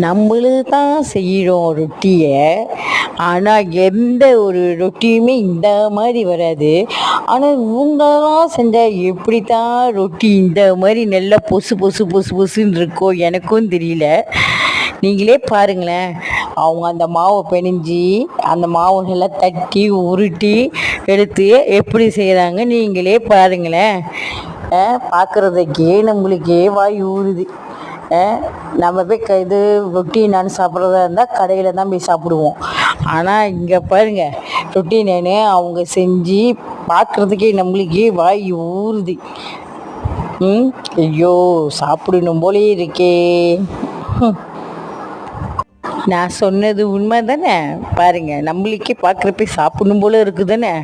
நம்மளு தான் செய்கிறோம் ரொட்டியை. ஆனால் எந்த ஒரு ரொட்டியுமே இந்த மாதிரி வராது. ஆனால் இவங்கெல்லாம் செஞ்சால் எப்படி தான் ரொட்டி இந்த மாதிரி நல்லா பொசு பொசு பொசு பொசுன்னு இருக்கோ எனக்கும் தெரியல. நீங்களே பாருங்களேன், அவங்க அந்த மாவை பிணைஞ்சி அந்த மாவை நல்லா தட்டி உருட்டி எடுத்து எப்படி செய்கிறாங்க நீங்களே பாருங்களேன். பார்க்குறதுக்கே நம்மளுக்கே வாய் ஊறுது. நம்ம போய் இது ரொட்டி நான் சாப்பிட்றதா இருந்தால் கடையில் தான் போய் சாப்பிடுவோம். ஆனால் இங்கே பாருங்கள், ரொட்டி நான் அவங்க செஞ்சு பார்க்குறதுக்கே நம்மளுக்கே வாய் ஊறுது. ஐயோ சாப்பிடணும் போலே இருக்கே. நான் சொன்னது உண்மை தானே? பாருங்கள், நம்மளுக்கே பார்க்குறப்ப சாப்பிடணும் போல இருக்குது தானே.